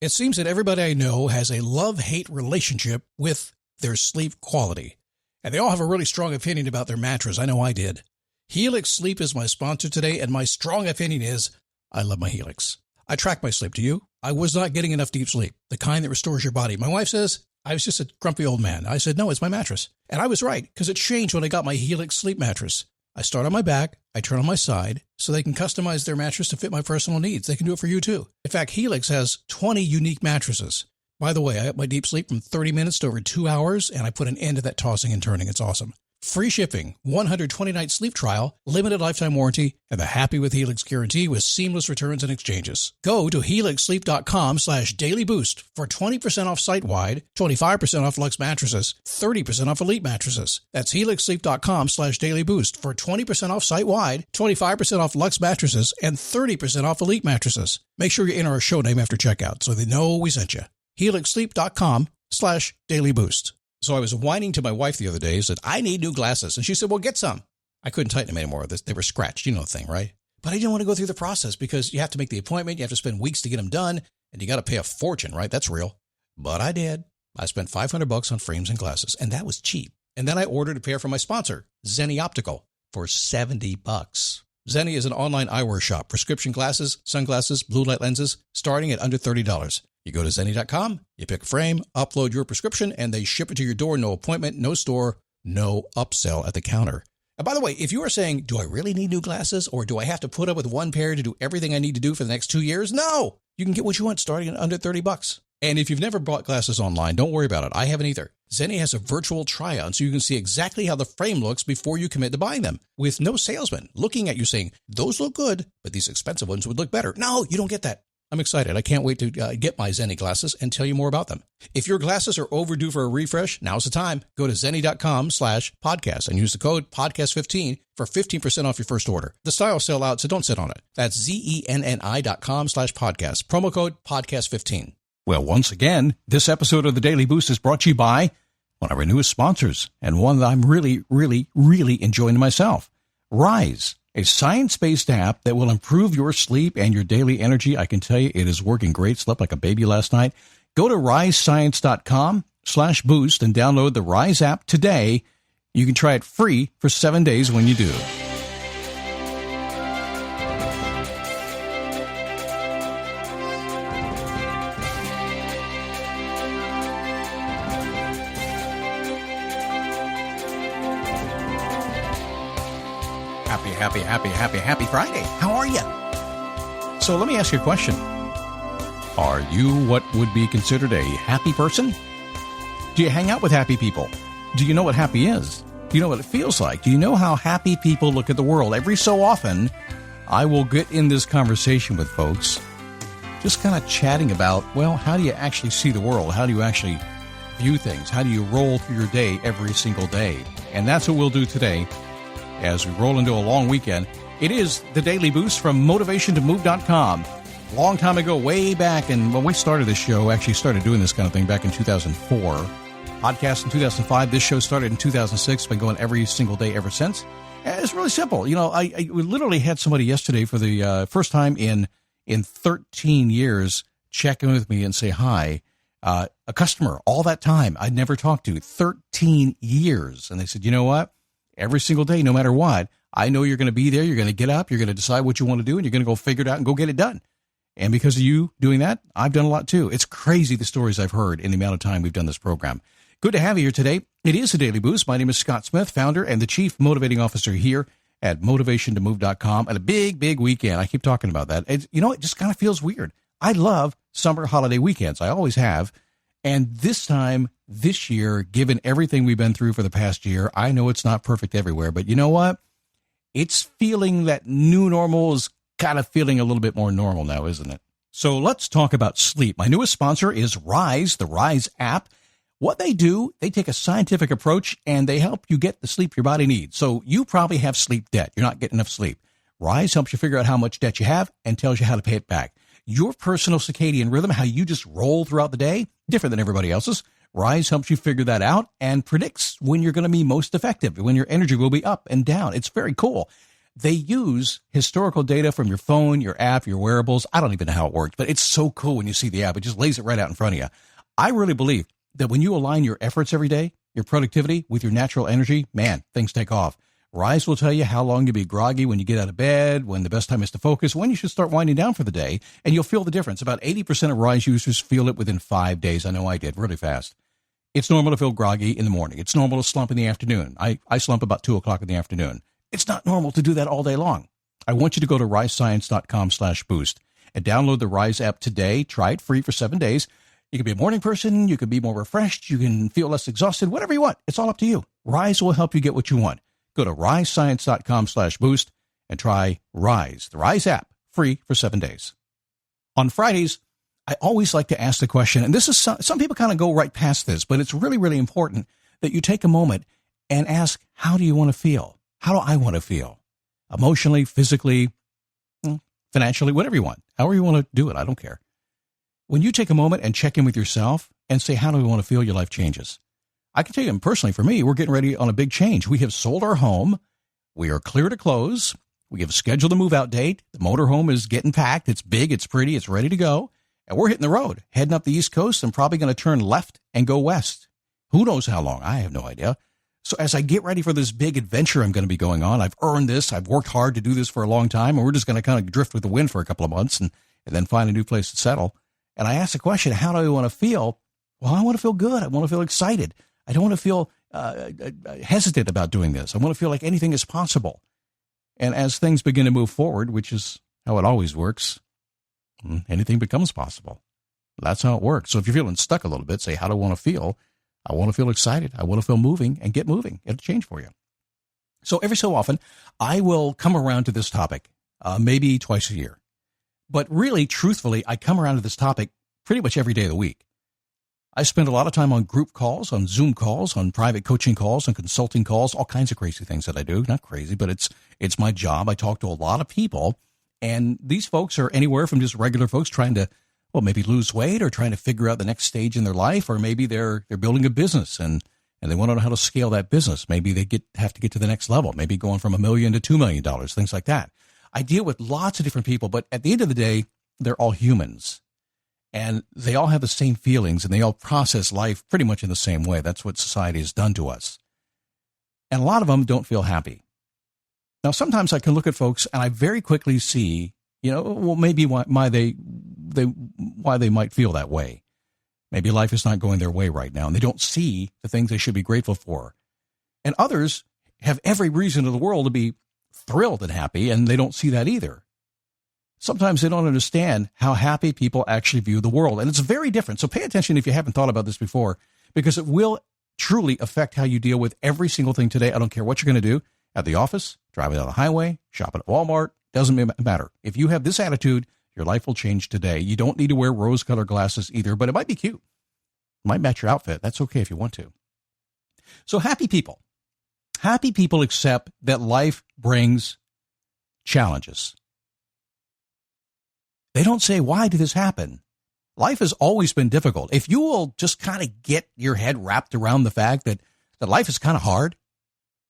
It seems that everybody I know has a love-hate relationship with their sleep quality. And they all have a really strong opinion about their mattress. I know I did. Helix Sleep is my sponsor today, and my strong opinion is I love my Helix. I track my sleep. Do you? I was not getting enough deep sleep, the kind that restores your body. My wife says I was just a grumpy old man. I said, no, it's my mattress. And I was right, because it changed when I got my Helix Sleep mattress. I start on my back, I turn on my side, so they can customize their mattress to fit my personal needs. They can do it for you too. In fact, Helix has 20 unique mattresses. By the way, I up my deep sleep from 30 minutes to over 2 hours, and I put an end to that tossing and turning. It's awesome. Free shipping, 120-night sleep trial, limited lifetime warranty, and the Happy with Helix guarantee with seamless returns and exchanges. Go to helixsleep.com/dailyboost for 20% off site-wide, 25% off Luxe mattresses, 30% off Elite mattresses. That's helixsleep.com/dailyboost for 20% off site-wide, 25% off Luxe mattresses, and 30% off Elite mattresses. Make sure you enter our show name after checkout so they know we sent you. helixsleep.com/dailyboost. So I was whining to my wife the other day, said, I need new glasses. And she said, well, get some. I couldn't tighten them anymore. They were scratched. You know the thing, right? But I didn't want to go through the process because you have to make the appointment. You have to spend weeks to get them done. And you got to pay a fortune, right? That's real. But I did. I spent $500 on frames and glasses, and that was cheap. And then I ordered a pair from my sponsor, Zenni Optical, for $70. Zenni is an online eyewear shop. Prescription glasses, sunglasses, blue light lenses, starting at under $30. You go to Zenni.com, you pick a frame, upload your prescription, and they ship it to your door. No appointment, no store, no upsell at the counter. And by the way, if you are saying, do I really need new glasses, or do I have to put up with one pair to do everything I need to do for the next 2 years? No! You can get what you want starting at under $30. And if you've never bought glasses online, don't worry about it. I haven't either. Zenni has a virtual try-on, so you can see exactly how the frame looks before you commit to buying them, with no salesman looking at you saying, those look good, but these expensive ones would look better. No, you don't get that. I'm excited. I can't wait to get my Zenni glasses and tell you more about them. If your glasses are overdue for a refresh, now's the time. Go to Zenni.com/podcast and use the code podcast15 for 15% off your first order. The styles sell out, so don't sit on it. That's Zenni.com/podcast. Promo code podcast15. Well, once again, this episode of the Daily Boost is brought to you by one of our newest sponsors, and one that I'm really, really, really enjoying myself, Rise. A science-based app that will improve your sleep and your daily energy. I can tell you it is working great. Slept like a baby last night. Go to risescience.com/boost and download the Rise app today. You can try it free for 7 days when you do. Happy Friday. How are you? So let me ask you a question. Are you what would be considered a happy person? Do you hang out with happy people? Do you know what happy is? Do you know what it feels like? Do you know how happy people look at the world? Every so often, I will get in this conversation with folks, just kind of chatting about, well, how do you actually see the world? How do you actually view things? How do you roll through your day every single day? And that's what we'll do today as we roll into a long weekend. It is the Daily Boost from motivationtomove.com. Long time ago, way back, and when we started this show, actually started doing this kind of thing back in 2004. Podcast in 2005. This show started in 2006. Been going every single day ever since. And it's really simple. You know, I literally had somebody yesterday for the first time in 13 years check in with me and say hi. A customer, all that time I'd never talked to, 13 years. And they said, you know what? Every single day, no matter what, I know you're going to be there. You're going to get up. You're going to decide what you want to do, and you're going to go figure it out and go get it done. And because of you doing that, I've done a lot too. It's crazy the stories I've heard in the amount of time we've done this program. Good to have you here today. It is the Daily Boost. My name is Scott Smith, founder and the Chief Motivating Officer here at motivationtomove.com. And a big, big weekend. I keep talking about that. It just kind of feels weird. I love summer holiday weekends. I always have. And this time, this year, given everything we've been through for the past year, I know it's not perfect everywhere, but you know what? It's feeling that new normal is kind of feeling a little bit more normal now, isn't it? So let's talk about sleep. My newest sponsor is Rise, the Rise app. What they do, they take a scientific approach and they help you get the sleep your body needs. So you probably have sleep debt. You're not getting enough sleep. Rise helps you figure out how much debt you have and tells you how to pay it back. Your personal circadian rhythm, how you just roll throughout the day, different than everybody else's. Rise helps you figure that out and predicts when you're going to be most effective, when your energy will be up and down. It's very cool. They use historical data from your phone, your app, your wearables. I don't even know how it works, but it's so cool when you see the app. It just lays it right out in front of you. I really believe that when you align your efforts every day, your productivity with your natural energy, man, things take off. Rise will tell you how long you'll be groggy when you get out of bed, when the best time is to focus, when you should start winding down for the day, and you'll feel the difference. About 80% of Rise users feel it within 5 days. I know I did, really fast. It's normal to feel groggy in the morning. It's normal to slump in the afternoon. I slump about 2 o'clock in the afternoon. It's not normal to do that all day long. I want you to go to risescience.com/boost and download the Rise app today. Try it free for 7 days. You can be a morning person. You can be more refreshed. You can feel less exhausted, whatever you want. It's all up to you. Rise will help you get what you want. Go to risescience.com/boost and try Rise, the Rise app, free for 7 days. On Fridays, I always like to ask the question, and this is some people kind of go right past this, but it's really, really important that you take a moment and ask, how do you want to feel? How do I want to feel? Emotionally, physically, financially, whatever you want. However you want to do it, I don't care. When you take a moment and check in with yourself and say, how do we want to feel, your life changes. I can tell you, personally, for me, we're getting ready on a big change. We have sold our home. We are clear to close. We have scheduled a move-out date. The motorhome is getting packed. It's big. It's pretty. It's ready to go. And we're hitting the road, heading up the East Coast and probably going to turn left and go west. Who knows how long? I have no idea. So as I get ready for this big adventure I'm going to be going on, I've earned this. I've worked hard to do this for a long time, and we're just going to kind of drift with the wind for a couple of months and then find a new place to settle. And I ask the question, how do I want to feel? Well, I want to feel good. I want to feel excited. I don't want to feel hesitant about doing this. I want to feel like anything is possible. And as things begin to move forward, which is how it always works, anything becomes possible. That's how it works. So if you're feeling stuck a little bit, say, how do I want to feel? I want to feel excited. I want to feel moving, and get moving. It'll change for you. So every so often, I will come around to this topic, maybe twice a year. But really, truthfully, I come around to this topic pretty much every day of the week. I spend a lot of time on group calls, on Zoom calls, on private coaching calls, on consulting calls, all kinds of crazy things that I do. Not crazy, but it's my job. I talk to a lot of people, and these folks are anywhere from just regular folks trying to, well, maybe lose weight or trying to figure out the next stage in their life, or maybe they're building a business and they want to know how to scale that business. Maybe they have to get to the next level, maybe going from $1 million to $2 million, things like that. I deal with lots of different people, but at the end of the day, they're all humans. And they all have the same feelings, and they all process life pretty much in the same way. That's what society has done to us. And a lot of them don't feel happy. Now, sometimes I can look at folks, and I very quickly see, maybe why they might feel that way. Maybe life is not going their way right now, and they don't see the things they should be grateful for. And others have every reason in the world to be thrilled and happy, and they don't see that either. Sometimes they don't understand how happy people actually view the world. And it's very different. So pay attention if you haven't thought about this before, because it will truly affect how you deal with every single thing today. I don't care what you're going to do at the office, driving down the highway, shopping at Walmart, doesn't matter. If you have this attitude, your life will change today. You don't need to wear rose-colored glasses either, but it might be cute. It might match your outfit. That's okay if you want to. So happy people. Happy people accept that life brings challenges. They don't say, why did this happen? Life has always been difficult. If you will just kind of get your head wrapped around the fact that life is kind of hard,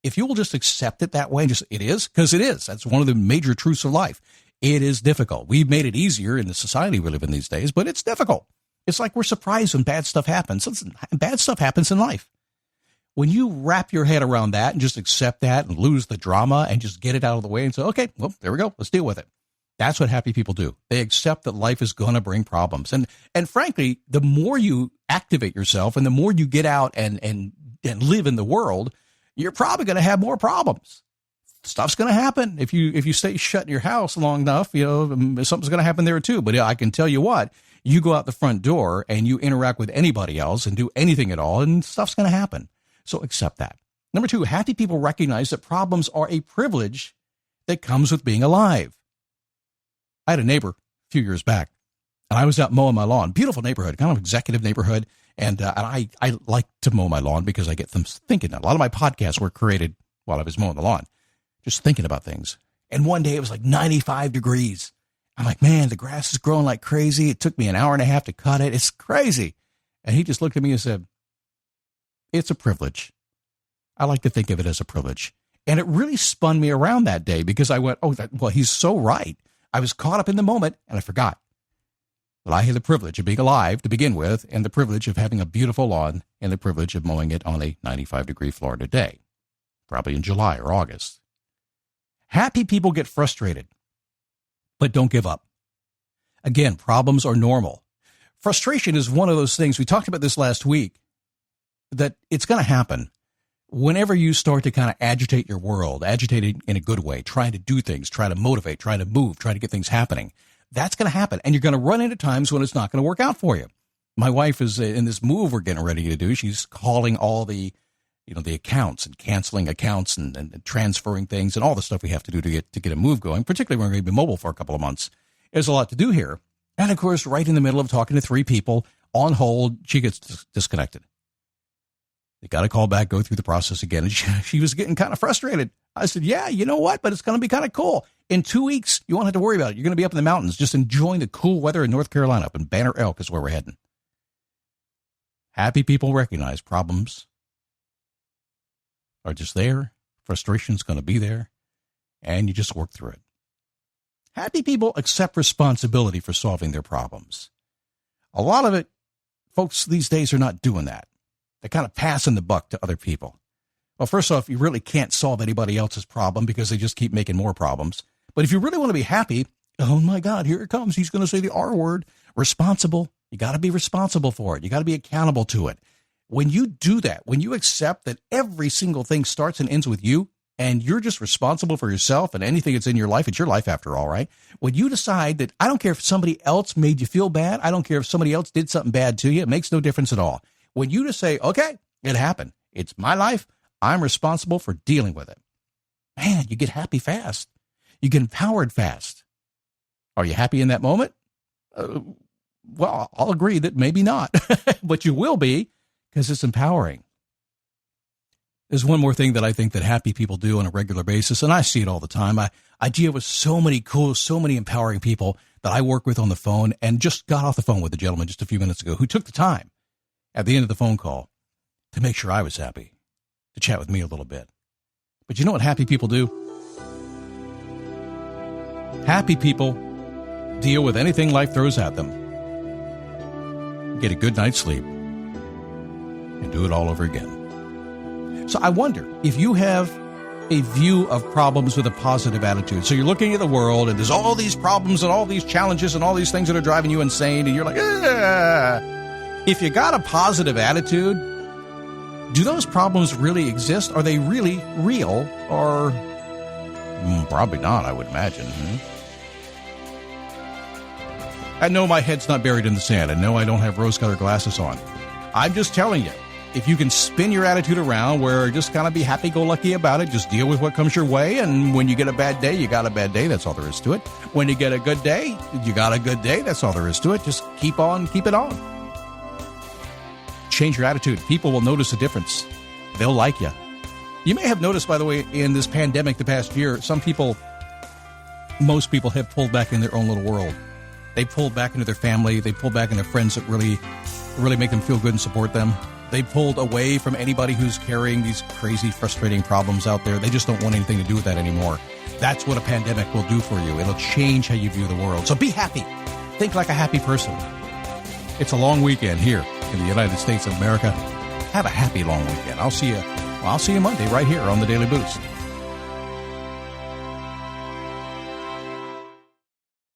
if you will just accept it that way, it is, because it is. That's one of the major truths of life. It is difficult. We've made it easier in the society we live in these days, but it's difficult. It's like we're surprised when bad stuff happens. Bad stuff happens in life. When you wrap your head around that and just accept that and lose the drama and just get it out of the way and say, okay, well, there we go. Let's deal with it. That's what happy people do. They accept that life is going to bring problems. And frankly, the more you activate yourself and the more you get out and live in the world, you're probably going to have more problems. Stuff's going to happen. If you stay shut in your house long enough, something's going to happen there too. But I can tell you what, you go out the front door and you interact with anybody else and do anything at all, and stuff's going to happen. So accept that. Number two, happy people recognize that problems are a privilege that comes with being alive. I had a neighbor a few years back, and I was out mowing my lawn. Beautiful neighborhood, kind of executive neighborhood. And I like to mow my lawn because I get them thinking. A lot of my podcasts were created while I was mowing the lawn, just thinking about things. And one day it was like 95 degrees. I'm like, man, the grass is growing like crazy. It took me an hour and a half to cut it. It's crazy. And he just looked at me and said, it's a privilege. I like to think of it as a privilege. And it really spun me around that day because I went, well, he's so right. I was caught up in the moment and I forgot that I had the privilege of being alive to begin with, and the privilege of having a beautiful lawn, and the privilege of mowing it on a 95-degree Florida day, probably in July or August. Happy people get frustrated, but don't give up. Again, problems are normal. Frustration is one of those things, we talked about this last week, that it's going to happen. Whenever you start to kind of agitate your world, agitate it in a good way, trying to do things, try to motivate, try to move, try to get things happening, that's going to happen. And you're going to run into times when it's not going to work out for you. My wife is in this move we're getting ready to do. She's calling all the accounts and canceling accounts and transferring things and all the stuff we have to do to get a move going, particularly when we're going to be mobile for a couple of months. There's a lot to do here. And of course, right in the middle of talking to 3 people on hold, she gets disconnected. They got to call back, go through the process again. And she was getting kind of frustrated. I said, yeah, you know what? But it's going to be kind of cool. In 2 weeks, you won't have to worry about it. You're going to be up in the mountains, just enjoying the cool weather in North Carolina. Up in Banner Elk is where we're heading. Happy people recognize problems are just there. Frustration's going to be there. And you just work through it. Happy people accept responsibility for solving their problems. A lot of it, folks these days are not doing that. They're kind of passing the buck to other people. Well, first off, you really can't solve anybody else's problem because they just keep making more problems. But if you really want to be happy, oh my God, here it comes. He's going to say the R word, responsible. You got to be responsible for it. You got to be accountable to it. When you do that, when you accept that every single thing starts and ends with you, and you're just responsible for yourself and anything that's in your life, it's your life after all, right? When you decide that I don't care if somebody else made you feel bad, I don't care if somebody else did something bad to you, it makes no difference at all. When you just say, okay, it happened. It's my life. I'm responsible for dealing with it. Man, you get happy fast. You get empowered fast. Are you happy in that moment? Well, I'll agree that maybe not, but you will be because it's empowering. There's one more thing that I think that happy people do on a regular basis, and I see it all the time. I deal with so many cool, so many empowering people that I work with on the phone, and just got off the phone with a gentleman just a few minutes ago who took the time at the end of the phone call to make sure I was happy, to chat with me a little bit. But you know what happy people do? Happy people deal with anything life throws at them, get a good night's sleep, and do it all over again. So I wonder if you have a view of problems with a positive attitude. So you're looking at the world and there's all these problems and all these challenges and all these things that are driving you insane. And you're like, ah. If you got a positive attitude, do those problems really exist? Are they really real? Or probably not, I would imagine. I know my head's not buried in the sand. I know I don't have rose-colored glasses on. I'm just telling you. If you can spin your attitude around where just kind of be happy-go-lucky about it, just deal with what comes your way, and when you get a bad day, you got a bad day. That's all there is to it. When you get a good day, you got a good day. That's all there is to it. Just keep it on. Change your attitude. People will notice a difference. They'll like you. You may have noticed, by the way, in this pandemic the past year, most people have pulled back in their own little world. They pulled back into their family. They pulled back into friends that really make them feel good and support them. They pulled away from anybody who's carrying these crazy, frustrating problems out there. They just don't want anything to do with that anymore. That's what a pandemic will do for you. It'll change how you view the world. So be happy. Think like a happy person. It's a long weekend here in the United States of America. Have a happy long weekend. I'll see you Monday right here on the Daily Boost.